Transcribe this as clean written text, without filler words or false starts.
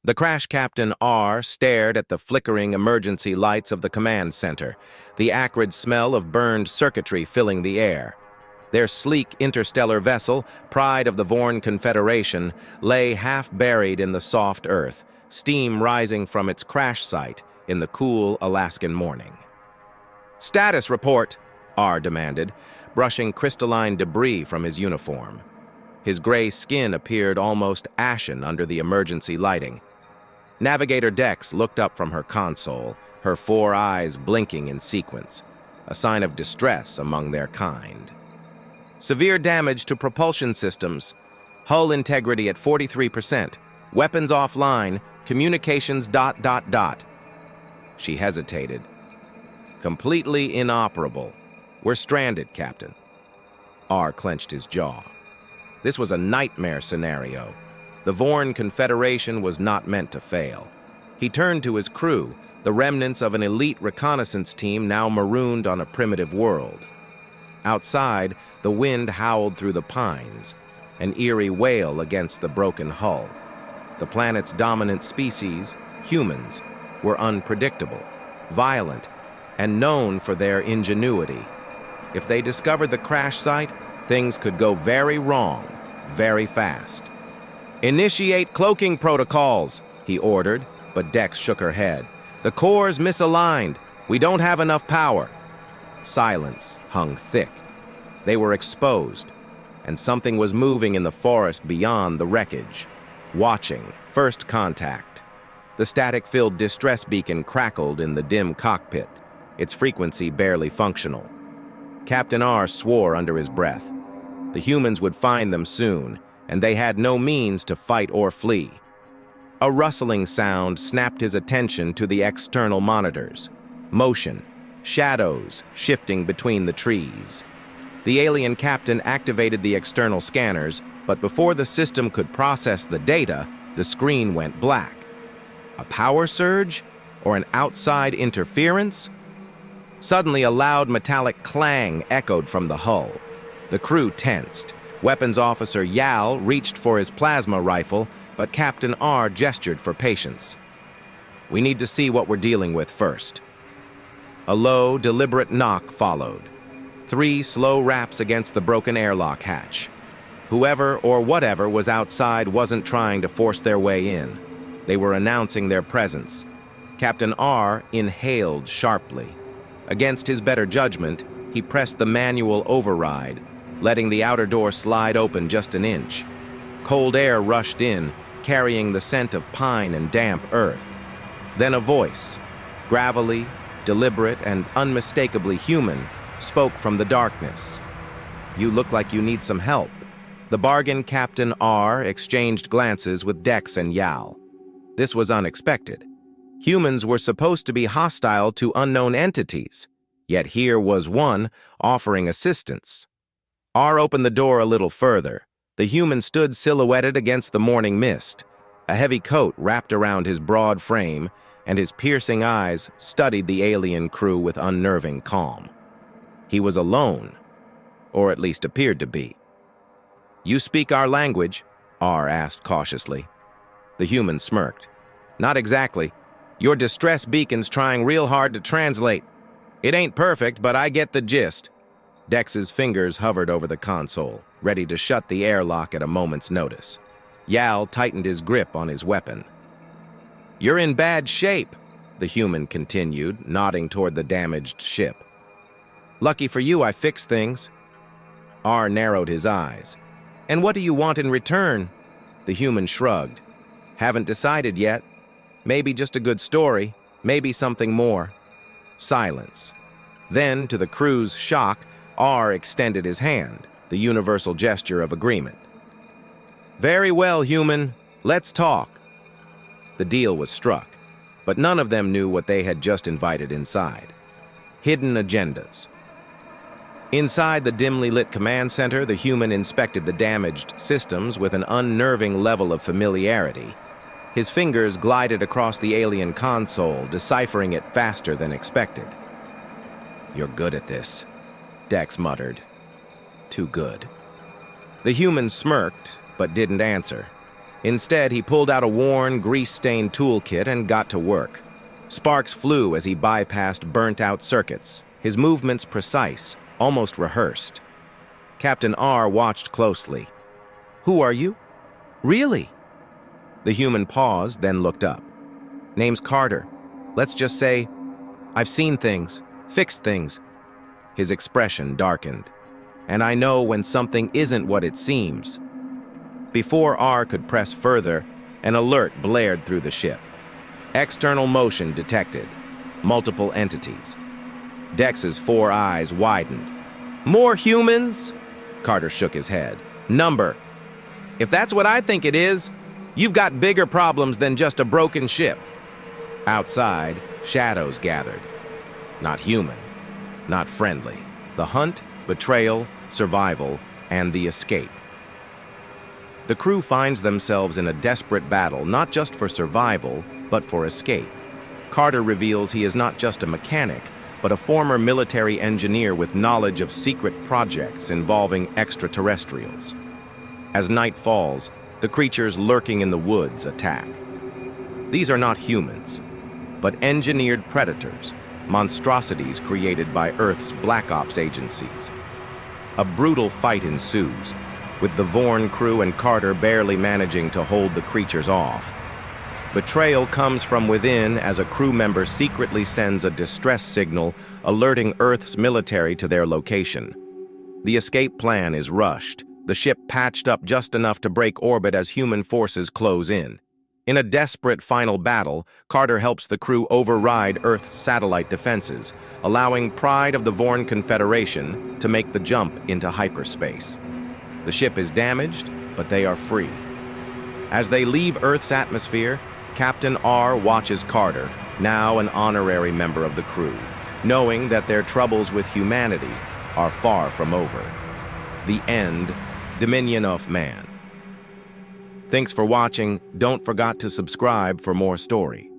The crash captain R stared at the flickering emergency lights of the command center, the acrid smell of burned circuitry filling the air. Their sleek interstellar vessel, pride of the Vorn Confederation, lay half-buried in the soft earth, steam rising from its crash site in the cool Alaskan morning. "Status report," R demanded, brushing crystalline debris from his uniform. His gray skin appeared almost ashen under the emergency lighting. Navigator Dex looked up from her console, her 4 eyes blinking in sequence, a sign of distress among their kind. "Severe damage to propulsion systems. Hull integrity at 43%. Weapons offline. Communications ... She hesitated. "Completely inoperable. We're stranded, Captain." R clenched his jaw. This was a nightmare scenario. The Vorn Confederation was not meant to fail. He turned to his crew, the remnants of an elite reconnaissance team now marooned on a primitive world. Outside, the wind howled through the pines, an eerie wail against the broken hull. The planet's dominant species, humans, were unpredictable, violent, and known for their ingenuity. If they discovered the crash site, things could go very wrong, very fast. "Initiate cloaking protocols," he ordered, but Dex shook her head. "The core's misaligned. We don't have enough power." Silence hung thick. They were exposed, and something was moving in the forest beyond the wreckage. Watching, first contact. The static-filled distress beacon crackled in the dim cockpit, its frequency barely functional. Captain R swore under his breath. The humans would find them soon, and they had no means to fight or flee. A rustling sound snapped his attention to the external monitors. Motion, shadows shifting between the trees. The alien captain activated the external scanners, but before the system could process the data, the screen went black. A power surge? Or an outside interference? Suddenly, a loud metallic clang echoed from the hull. The crew tensed. Weapons Officer Yal reached for his plasma rifle, but Captain R gestured for patience. "We need to see what we're dealing with first." A low, deliberate knock followed. 3 slow raps against the broken airlock hatch. Whoever or whatever was outside wasn't trying to force their way in. They were announcing their presence. Captain R inhaled sharply. Against his better judgment, he pressed the manual override, letting the outer door slide open just an inch. Cold air rushed in, carrying the scent of pine and damp earth. Then a voice, gravelly, deliberate, and unmistakably human, spoke from the darkness. "You look like you need some help." The bargain Captain R exchanged glances with Dex and Yal. This was unexpected. Humans were supposed to be hostile to unknown entities, yet here was one offering assistance. R opened the door a little further. The human stood silhouetted against the morning mist. A heavy coat wrapped around his broad frame, and his piercing eyes studied the alien crew with unnerving calm. He was alone, or at least appeared to be. "You speak our language?" R asked cautiously. The human smirked. "Not exactly. Your distress beacon's trying real hard to translate. It ain't perfect, but I get the gist." Dex's fingers hovered over the console, ready to shut the airlock at a moment's notice. Yal tightened his grip on his weapon. "You're in bad shape," the human continued, nodding toward the damaged ship. "Lucky for you, I fixed things." R narrowed his eyes. "And what do you want in return?" The human shrugged. "Haven't decided yet. Maybe just a good story, maybe something more." Silence. Then, to the crew's shock, R extended his hand, the universal gesture of agreement. "Very well, human. Let's talk." The deal was struck, but none of them knew what they had just invited inside. Hidden agendas. Inside the dimly lit command center, the human inspected the damaged systems with an unnerving level of familiarity. His fingers glided across the alien console, deciphering it faster than expected. "You're good at this," Dex muttered. "Too good." The human smirked, but didn't answer. Instead, he pulled out a worn, grease-stained toolkit and got to work. Sparks flew as he bypassed burnt-out circuits, his movements precise, almost rehearsed. Captain R watched closely. "Who are you?" "Really?" The human paused, then looked up. "Name's Carter. Let's just say, I've seen things, fixed things." His expression darkened. "And I know when something isn't what it seems." Before R could press further, an alert blared through the ship. External motion detected. Multiple entities. Dex's 4 eyes widened. "More humans?" Carter shook his head. "Number. If that's what I think it is, you've got bigger problems than just a broken ship." Outside, shadows gathered. Not human. Not friendly. The hunt, betrayal, survival, and the escape. The crew finds themselves in a desperate battle, not just for survival, but for escape. Carter reveals he is not just a mechanic, but a former military engineer with knowledge of secret projects involving extraterrestrials. As night falls, the creatures lurking in the woods attack. These are not humans, but engineered predators, monstrosities created by Earth's Black Ops agencies. A brutal fight ensues, with the Vorn crew and Carter barely managing to hold the creatures off. Betrayal comes from within as a crew member secretly sends a distress signal alerting Earth's military to their location. The escape plan is rushed, the ship patched up just enough to break orbit as human forces close in. In a desperate final battle, Carter helps the crew override Earth's satellite defenses, allowing Pride of the Vorn Confederation to make the jump into hyperspace. The ship is damaged, but they are free. As they leave Earth's atmosphere, Captain R watches Carter, now an honorary member of the crew, knowing that their troubles with humanity are far from over. The end, Dominion of Man. Thanks for watching. Don't forget to subscribe for more story.